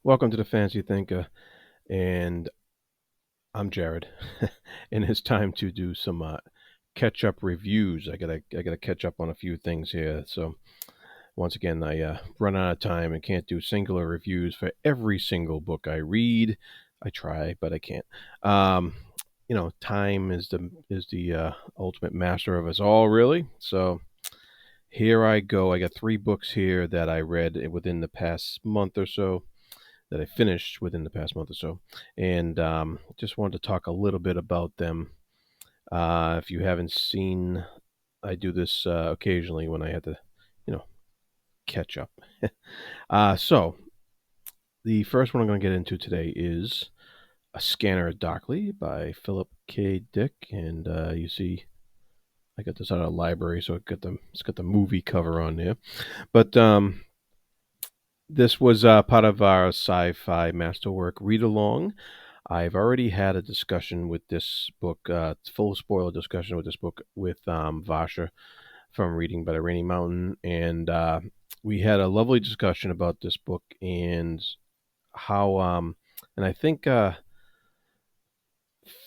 Welcome to the Fancy Thinker, and I'm Jared, and it's time to do some catch-up reviews. I gotta catch up on a few things here. So once again, I run out of time and can't do singular reviews for every single book I read. I try, but I can't. Um, time is the ultimate master of us all, really. So here I go. I got three books here that I read within the past month or so that I finished within the past month or so, and just wanted to talk a little bit about them. If you haven't seen, I do this occasionally when I have to, you know, catch up. So the first one I'm going to get into today is A Scanner Darkly by Philip K. Dick, and you see. I got this out of the library, so it's got the movie cover on there. But this was part of our sci-fi masterwork read along. I've already had a discussion with this book, full spoiler discussion with this book with Vasha from Reading by the Rainy Mountain, and we had a lovely discussion about this book and how, and I think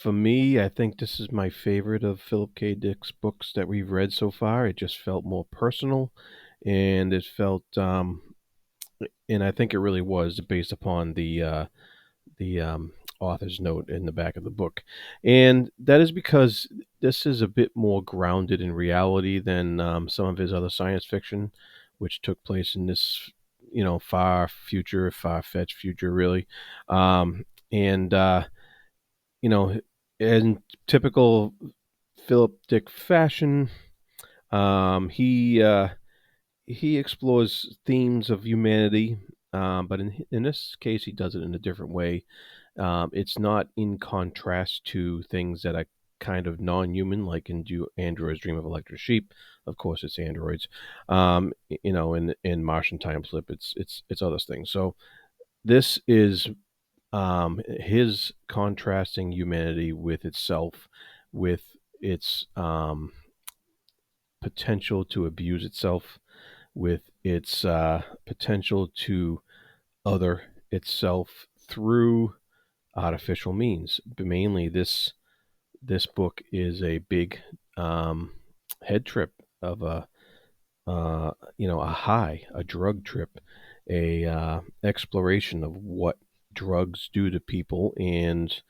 for me, I think this is my favorite of Philip K. Dick's books that we've read so far. It just felt more personal, and it felt, and I think it really was based upon the author's note in the back of the book. And that is because this is a bit more grounded in reality than some of his other science fiction, which took place in this, far future, far fetched future, really. And, you know, in typical Philip Dick fashion, he explores themes of humanity, but in this case, he does it in a different way. It's not in contrast to things that are kind of non-human, like in Do Androids Dream of Electric Sheep. Of course, it's androids. In Martian Time Slip, it's other things. So this is his contrasting humanity with itself, with its potential to abuse itself, with its potential to other itself through artificial means. But mainly, this book is a big head trip of a high, a drug trip, a exploration of what drugs do to people and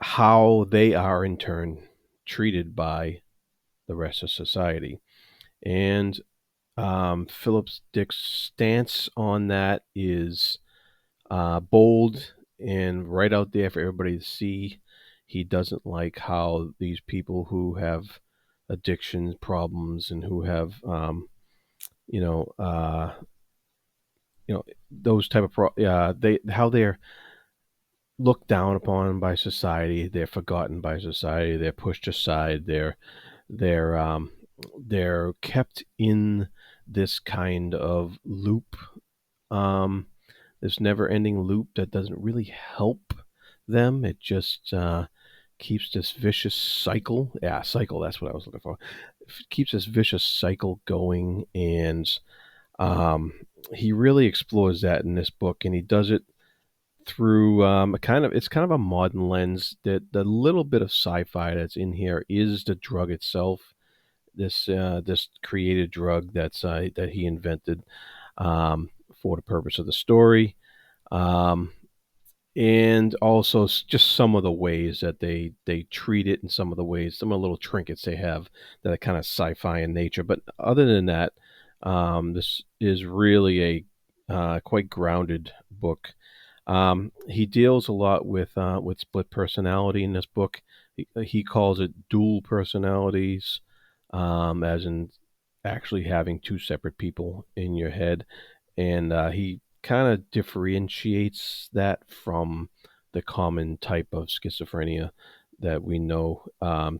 how they are in turn treated by the rest of society. And Philip Dick's stance on that is bold and right out there for everybody to see. He doesn't like how these people who have addiction problems and who have, you know, uh, those type of they how they're looked down upon by society. They're forgotten by society. They're pushed aside. They're they're kept in this kind of loop, um, this never-ending loop that doesn't really help them. It just keeps this vicious cycle. Yeah, cycle. That's what I was looking for. It keeps this vicious cycle going, and um, he really explores that in this book, and he does it through it's kind of a modern lens. That the little bit of sci-fi that's in here is the drug itself. This created drug that he invented for the purpose of the story. Um, and also just some of the ways that they treat it, and some of the ways, some of the little trinkets they have that are kind of sci-fi in nature. But other than that, this is really a quite grounded book. He deals a lot with split personality in this book. He calls it dual personalities, as in actually having two separate people in your head, and he kind of differentiates that from the common type of schizophrenia that we know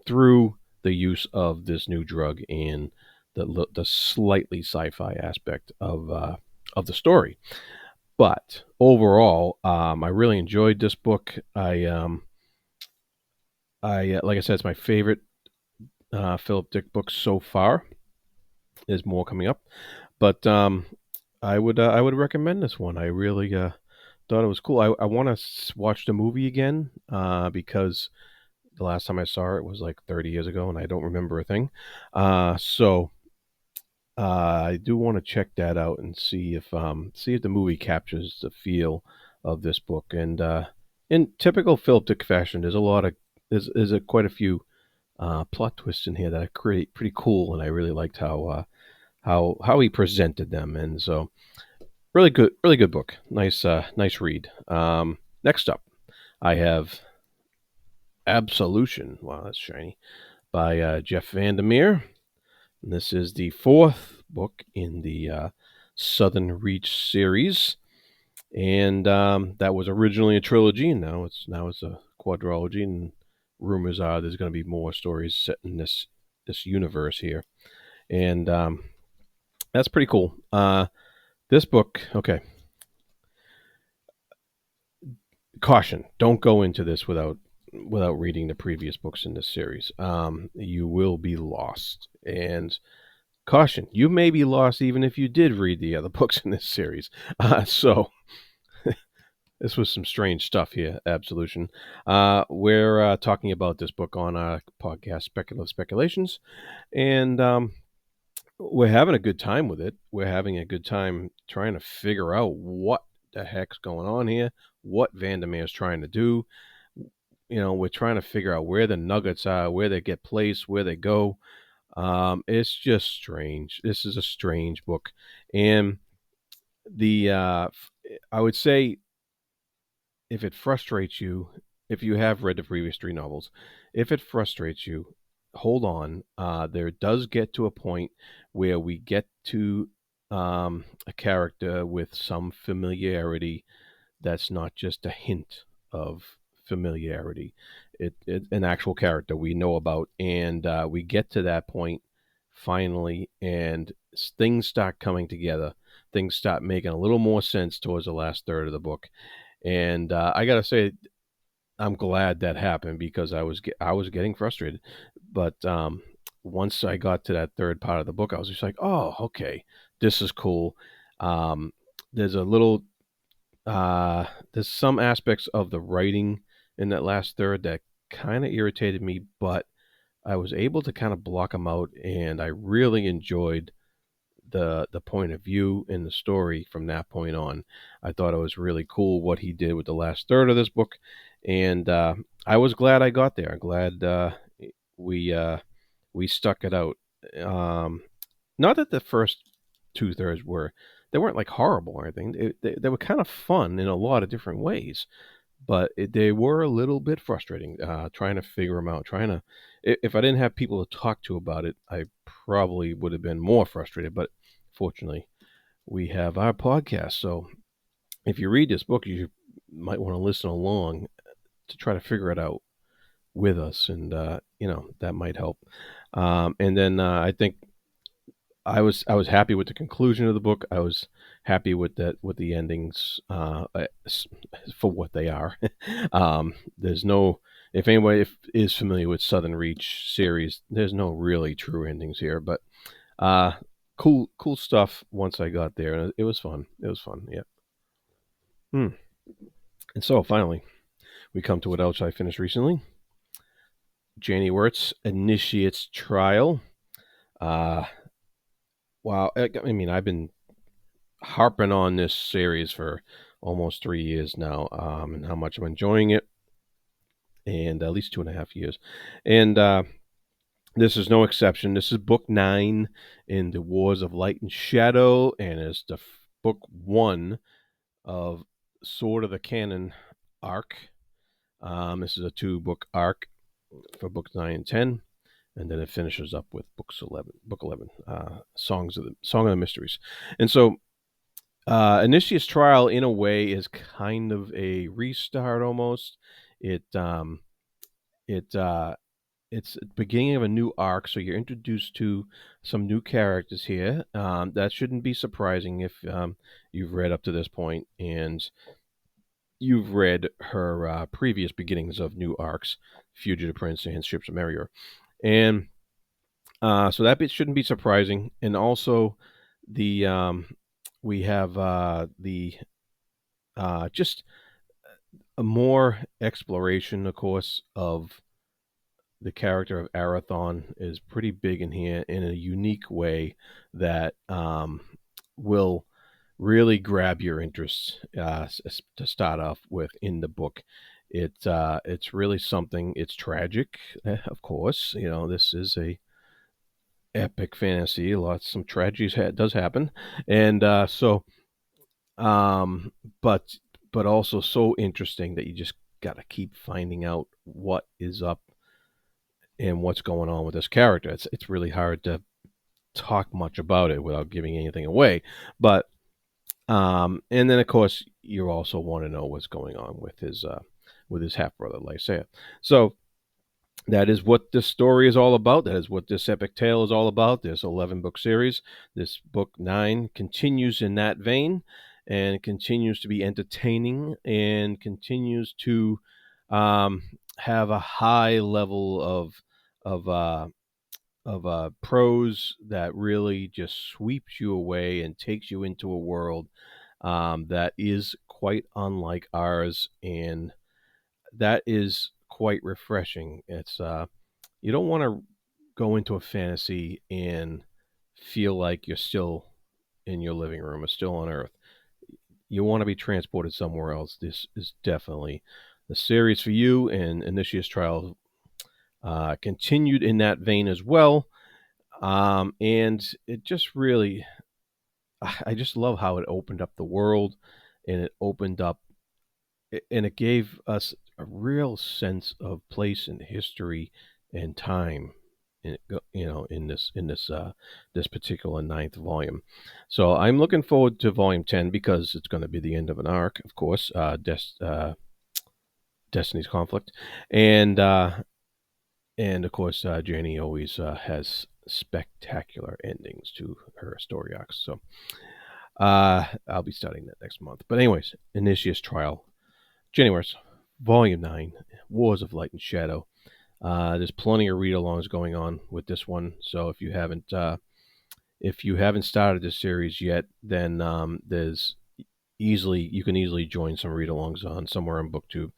through the use of this new drug and the slightly sci-fi aspect of the story. But overall, I really enjoyed this book. I like I said, it's my favorite Philip Dick book so far. There's more coming up, but I would recommend this one. I really thought it was cool. I want to watch the movie again because the last time I saw it was like 30 years ago, and I don't remember a thing. So I do want to check that out and see if the movie captures the feel of this book. And in typical Philip Dick fashion, there's quite a few plot twists in here that are pretty cool, and I really liked how he presented them. And so really good book. Nice read. Next up, I have Absolution. Wow, that's shiny. By Jeff Vandemeer. And this is the fourth book in the Southern Reach series, and that was originally a trilogy, and now it's a quadrilogy. And rumors are there's going to be more stories set in this universe here, and that's pretty cool. This book, okay. Caution: don't go into this without reading the previous books in this series. You will be lost, and caution: you may be lost even if you did read the other books in this series. So this was some strange stuff here. Absolution. We're talking about this book on our podcast, Speculative Speculations, and we're having a good time with it. We're having a good time trying to figure out what the heck's going on here, what Vandermeer's trying to do. We're trying to figure out where the nuggets are, where they get placed, where they go. It's just strange. This is a strange book, and the I would say, if it frustrates you, if you have read the previous three novels, if it frustrates you, hold on. There does get to a point where we get to a character with some familiarity that's not just a hint of familiarity. An actual character we know about, and we get to that point finally, and things start coming together. Things start making a little more sense towards the last third of the book, and I gotta say, I'm glad that happened because I was getting frustrated, but once I got to that third part of the book, I was just like, oh, okay, this is cool. Um, there's a little there's some aspects of the writing in that last third that kind of irritated me, but I was able to kind of block them out, and I really enjoyed the point of view in the story from that point on. I thought it was really cool what he did with the last third of this book, and I was glad I got there. I'm glad we we stuck it out. Um, Not that the first two thirds they weren't like horrible or anything. They were kind of fun in a lot of different ways, but they were a little bit frustrating trying to figure them out. If I didn't have people to talk to about it, I probably would have been more frustrated. But fortunately, we have our podcast. So if you read this book, you might want to listen along to try to figure it out with us, and that might help. And then I think I was happy with the conclusion of the book. I was happy with the endings for what they are. There's no If anybody is familiar with Southern Reach series, there's no really true endings here, but uh, cool stuff. Once I got there, and it was fun. It was fun. Yeah. Hmm. And so finally, we come to what else I finished recently. Janny Wurts Initiate's Trial. Uh, wow. I mean, I've been harping on this series for almost 3 years now, and how much I'm enjoying it, and at least 2.5 years. And this is no exception. This is book 9 in the Wars of Light and Shadow, and it's the book 1 of Sword of the Canon arc. This is a 2-book arc for books 9 and 10. And then it finishes up with book 11, Song of the Mysteries. And so Initiate's Trial, in a way, is kind of a restart almost. It's the beginning of a new arc, so you're introduced to some new characters here. That shouldn't be surprising if you've read up to this point and you've read her previous beginnings of new arcs, Fugitive Prince and Ships of Merrier. And so that bit shouldn't be surprising. And also, we have the just a more exploration, of course, of the character of Arathon is pretty big in here in a unique way that will really grab your interest to start off with in the book. It's really something. It's tragic, of course. You know, this is a epic fantasy. Some tragedies does happen, and um, but but also so interesting that you just got to keep finding out what is up and what's going on with this character. It's really hard to talk much about it without giving anything away. But and then of course you also want to know what's going on with his half brother Lysaea. So that is what this story is all about. That is what this epic tale is all about. This 11-book series. This book 9 continues in that vein and continues to be entertaining and continues to um, have a high level of prose that really just sweeps you away and takes you into a world that is quite unlike ours, and that is quite refreshing. It's you don't want to go into a fantasy and feel like you're still in your living room or still on Earth. You want to be transported somewhere else. This is definitely the series for you, and Initius Trial continued in that vein as well. And it just really, I just love how it opened up the world, and it opened up, and it gave us a real sense of place and history and time. In this particular ninth volume, so I'm looking forward to volume 10 because it's going to be the end of an arc, of course. Destiny's Conflict, and of course, Janny always has spectacular endings to her story arcs. So I'll be studying that next month. But anyways, Initius Trial, Janny Wurts, Volume 9, Wars of Light and Shadow. There's plenty of read-alongs going on with this one. So if you haven't started this series yet, then you can easily join some read-alongs on somewhere on BookTube.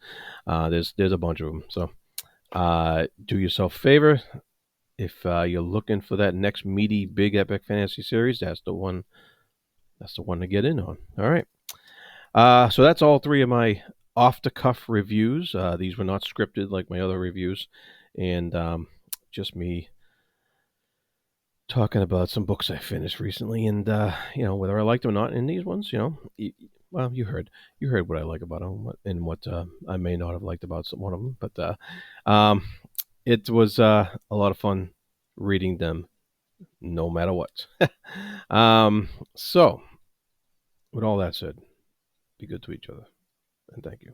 There's a bunch of them. So do yourself a favor. If you're looking for that next meaty, big epic fantasy series, that's the one. That's the one to get in on. All right. So that's all three of my off-the-cuff reviews. These were not scripted like my other reviews, and just me talking about some books I finished recently, and whether I liked them or not. And these ones, well, you heard what I like about them, and what I may not have liked about one of them, but it was a lot of fun reading them, no matter what. So, with all that said, be good to each other, and thank you.